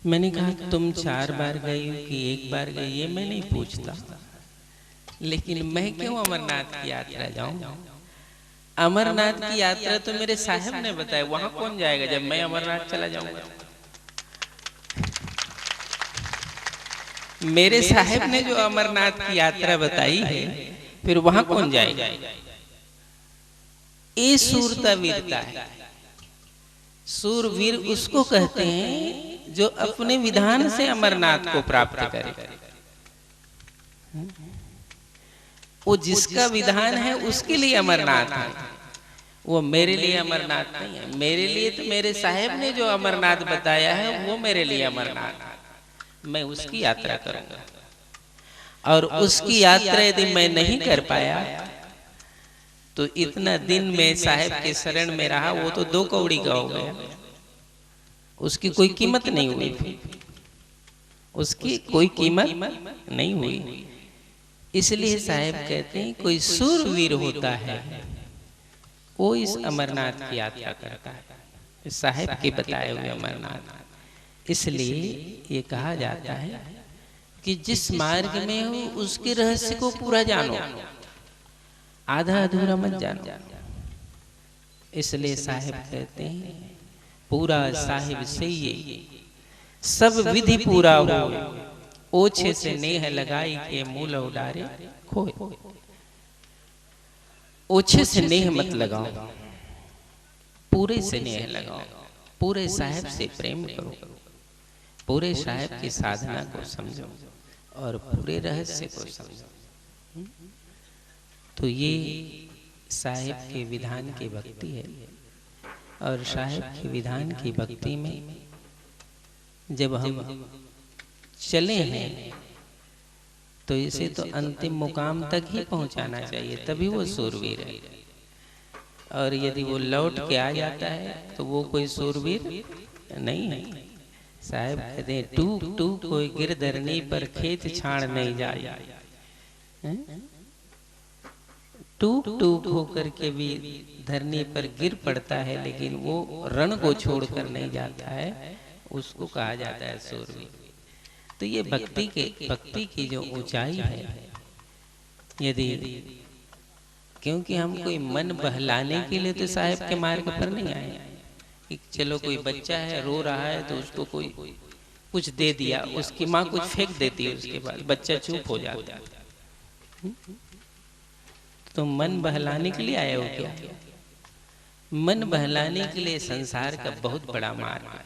[SPEAKER 4] मैंने कहा तुम 4 बार गई हो कि 1 बार गई, ये मैं नहीं पूछता, लेकिन मैं क्यों अमरनाथ की यात्रा जाऊं? अमरनाथ की यात्रा तो मेरे साहब ने बताया, वहां कौन जाएगा जब मैं अमरनाथ चला जाऊंगा? मेरे साहब ने जो अमरनाथ की यात्रा बताई है, फिर वहां कौन जाएगा? ये सूरता वीरता है। सूरवीर उसको कहते हैं जो अपने विधान से अमरनाथ को प्राप्त करे। वो जिसका विधान है उसके लिए अमरनाथ है, वो मेरे लिए अमरनाथ नहीं है। मेरे लिए तो मेरे साहब ने जो अमरनाथ बताया है वो मेरे लिए अमरनाथ है। मैं उसकी यात्रा करूंगा। और उसकी यात्रा यदि मैं नहीं कर पाया तो इतना दिन में साहेब के शरण में रहा, वो तो 2 कौड़ी का हो गया, उसकी कोई कीमत नहीं हुई, उसकी कोई कीमत नहीं हुई। इसलिए साहेब कहते हैं कोई सूरवीर होता है वो इस अमरनाथ की यात्रा करता है, साहेब के बताए हुए अमरनाथ। इसलिए ये कहा जाता है कि जिस मार्ग में हो उसके रहस्य को पूरा जानो, आधा अधूरा मत जानो। इसलिए साहिब कहते हैं पूरा साहिब से ये सब विधि पूरा हो, ओछे से नेह लगाई के मूल उडारे खोए। ओछे से नेह मत लगाओ, पूरे से नेह लगाओ, पूरे साहिब से प्रेम करो, पूरे साहिब की साधना को समझो और पूरे रहस्य को समझो। तो ये साहिब के विधान की भक्ति है। और साहिब के विधान की भक्ति में जब हम चले हैं तो इसे तो अंतिम मुकाम तक ही पहुंचाना चाहिए, तभी वो सूरवीर है। और यदि वो लौट के आ जाता है तो वो कोई सूरवीर नहीं है। साहिब कहते हैं टूक टूक कोई गिरधरनी पर खेत छाड़ नहीं जाए, टूक टूक होकर के भी धरनी पर गिर पड़ता है, लेकिन वो रण को छोड़कर नहीं जाता है, उसको कहा जाता है सूरवीर। तो ये भक्ति की जो ऊंचाई है, यदि क्योंकि हम कोई मन बहलाने के लिए तो साहिब के मार्ग पर नहीं आए कि चलो कोई बच्चा है रो रहा है तो उसको कोई कुछ दे दिया, उसकी माँ कुछ फेंक देती है, उसके बाद बच्चा चुप हो जाता है। तो मन बहलाने के लिए आए हो क्या? मन बहलाने के लिए संसार का बहुत बड़ा मार्ग है।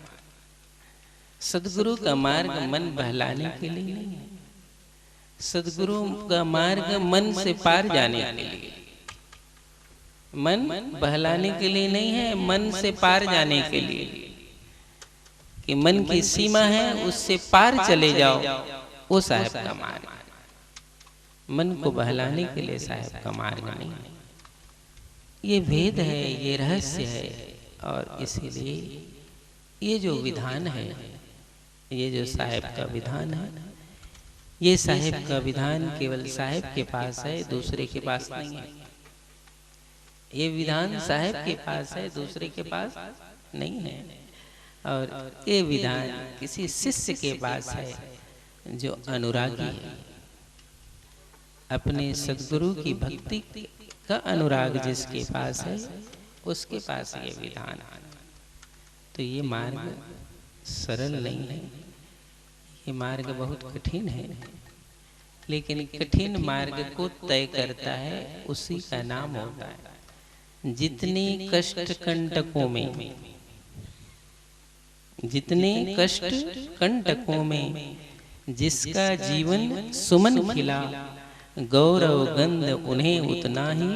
[SPEAKER 4] सदगुरु का मार्ग मन बहलाने के लिए नहीं है, सदगुरु का मार्ग मन से पार जाने के लिए, मन बहलाने के लिए नहीं है, मन से पार जाने के लिए। कि मन की सीमा है उससे पार चले जाओ, वो साहिब का मार्ग है। मन को बहलाने के लिए साहिब का मार्ग नहीं है। ये भेद है, ये रहस्य है। और इसीलिए ये जो विधान है, ये जो साहिब का विधान है, ये साहिब का विधान केवल साहिब के पास है, दूसरे के पास नहीं है। ये विधान साहिब के पास है, दूसरे के पास नहीं है। और ये विधान किसी शिष्य के पास है जो अनुरागी है, अपने सद्गुरु की भक्ति का अनुराग जिसके पास है, उसके पास ये विधान है। तो ये मार्ग सरल नहीं है, ये मार्ग बहुत कठिन है, लेकिन कठिन मार्ग को तय करता है उसी का नाम होता है। जितने कष्ट कंटकों में, जितने कष्ट कंटकों में जिसका जीवन सुमन खिला, गौरव गंध उन्हें उतना ही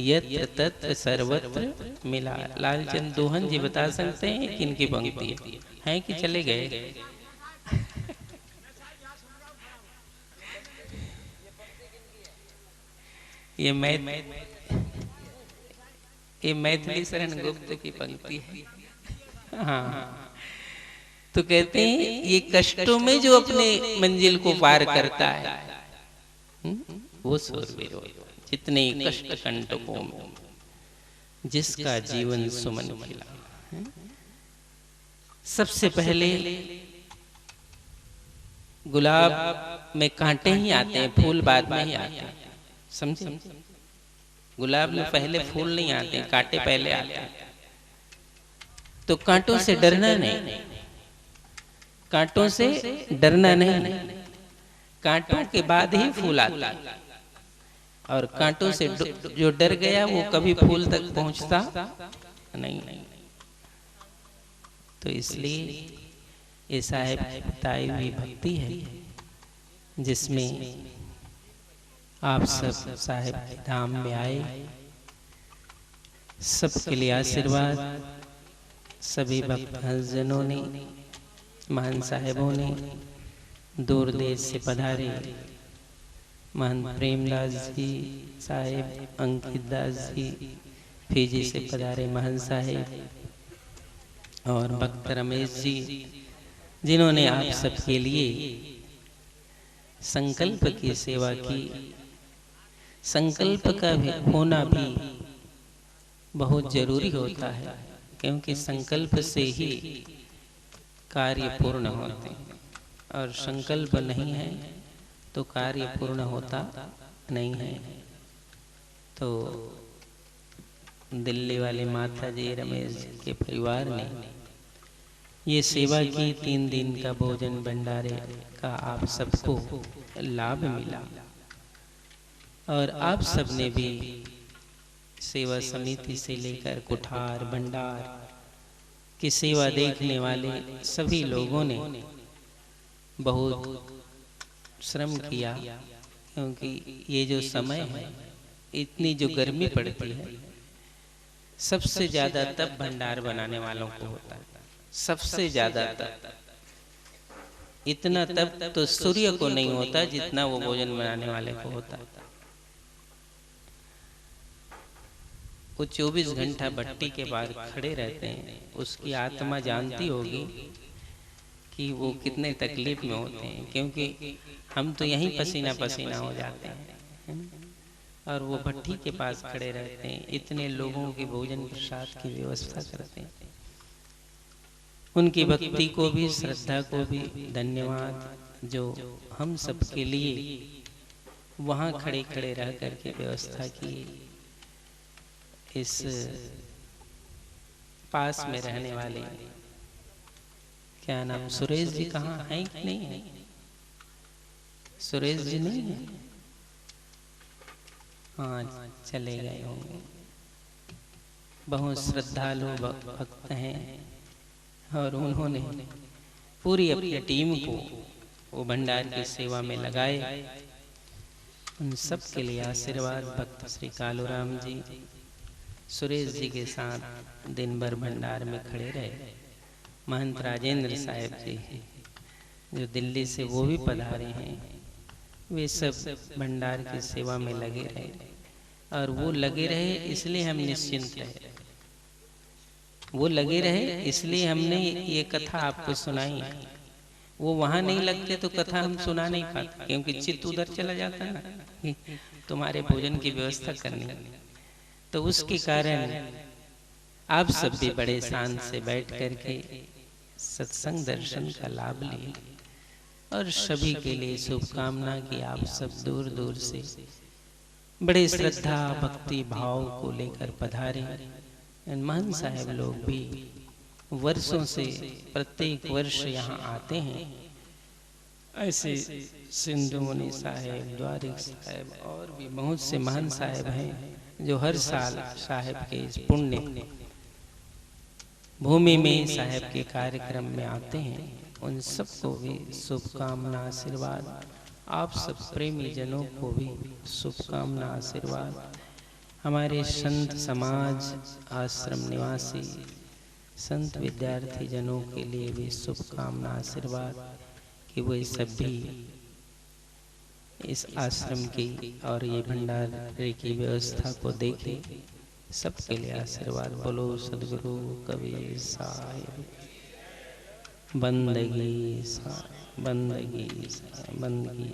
[SPEAKER 4] यत्र तत्र सर्वत्र मिला। लालचंद दोहन जी बता सकते हैं कि इनकी पंक्ति है कि चले गए? ये मैथिली शरण गुप्त की पंक्ति है। हाँ, तो कहते हैं ये कष्टों में जो अपने मंजिल को पार करता है वो सूरवीर हो। जितने कष्ट कंटकों में जिसका जीवन सुमन खिला। सबसे पहले गुलाब में कांटे ही आते हैं, फूल बाद में ही आते हैं, समझे? गुलाब में पहले फूल नहीं आते, कांटे पहले आते हैं। तो कांटों से डरना नहीं, कांटों से डरना नहीं, कांटों के बाद ही फूल आता है। और कांटों से जो डर गया वो कभी फूल तक पहुंचता नहीं। तो इसलिए ये साहिब की बताई हुई भक्ति है, जिसमें आप सब साहिब के धाम में आए। सबके लिए आशीर्वाद सभी भक्त जनों ने, महान साहिबों ने दूर देश से पधारे महंत प्रेमदास जी साहेब, अंकित दास जी फीजी से पधारे महंत साहेब, और भक्त रमेश जी, जिन्होंने आप सबके लिए संकल्प की सेवा की। संकल्प का होना भी बहुत जरूरी होता है, क्योंकि संकल्प से ही कार्य पूर्ण होते हैं, और संकल्प नहीं है तो कार्य पूर्ण होता नहीं है। तो दिल्ली वाले माता जी रमेश जी के परिवार ने ये सेवा की। 3 दिन का भोजन भंडारे का आप सबको लाभ मिला, और आप सबने भी सेवा समिति से लेकर कुठार भंडार की सेवा देखने वाले सभी लोगों ने बहुत श्रम किया, क्योंकि ये जो समय है, इतनी जो गर्मी पड़ती है, सबसे ज्यादा तप भंडार बनाने वालों को होता है। सबसे ज्यादा तप, इतना तप तो सूर्य को नहीं होता जितना वो भोजन बनाने वाले को होता है। वो 24 घंटा भट्टी के बाहर खड़े रहते हैं, उसकी आत्मा जानती होगी कि वो कितने तकलीफ में होते हैं, क्योंकि हम तो यहीं पसीना पसीना हो जाते हैं, और वो भट्टी के पास खड़े रहते हैं, इतने लोगों के भोजन प्रसाद की व्यवस्था करते हैं। उनकी भक्ति को भी, श्रद्धा को भी धन्यवाद, जो हम सबके लिए वहाँ खड़े खड़े रह करके व्यवस्था की। इस पास में रहने वाले, क्या नाम, सुरेश जी कहाँ हैं कि नहीं है? सुरेश जी नहीं है? हाँ, चले गए होंगे। बहुत श्रद्धालु भक्त हैं, और उन्होंने पूरी अपनी टीम को वो भंडार की सेवा में लगाए। उन सब के लिए आशीर्वाद। भक्त श्री कालूराम जी सुरेश जी के साथ दिन भर भंडार में खड़े रहे। महंत राजेंद्र साहेब जी जो दिल्ली से, वो भी पधारे हैं। वे सब भंडार की सेवा में लगे रहे, और वो लगे रहे इसलिए हम निश्चिंत रहे। वो लगे रहे इसलिए हमने ये कथा आपको सुनाई। वो वहां नहीं लगते तो कथा हम सुना नहीं पाते, क्योंकि चित्त उधर चला जाता है ना, तुम्हारे भोजन की व्यवस्था करनी। तो उसके कारण आप सब भी बड़े शांत से बैठ करके सत्संग दर्शन का लाभ लिए, और सभी के लिए शुभकामना कि आप सब दूर दूर से बड़े श्रद्धा भक्ति भाव को लेकर पधारे। महंत साहब लोग भी वर्षों से प्रत्येक वर्ष यहाँ आते हैं। ऐसे सिंधु मुनि साहेब, द्वारिक साहेब, और भी बहुत से महंत साहेब हैं जो हर साल साहेब के इस पुण्य भूमि में साहेब के कार्यक्रम में आते हैं। उन सबको भी शुभकामना आशीर्वाद। आप सब प्रेमी जनों को भी शुभकामना आशीर्वाद। हमारे संत समाज, आश्रम निवासी संत विद्यार्थी जनों के लिए भी शुभकामना आशीर्वाद कि वे सब भी इस आश्रम की और ये भंडारे की व्यवस्था को देखें। सबके लिए आशीर्वाद। बोलो सदगुरु कबीर साहिब। बंदगी बंदगी बंदगी।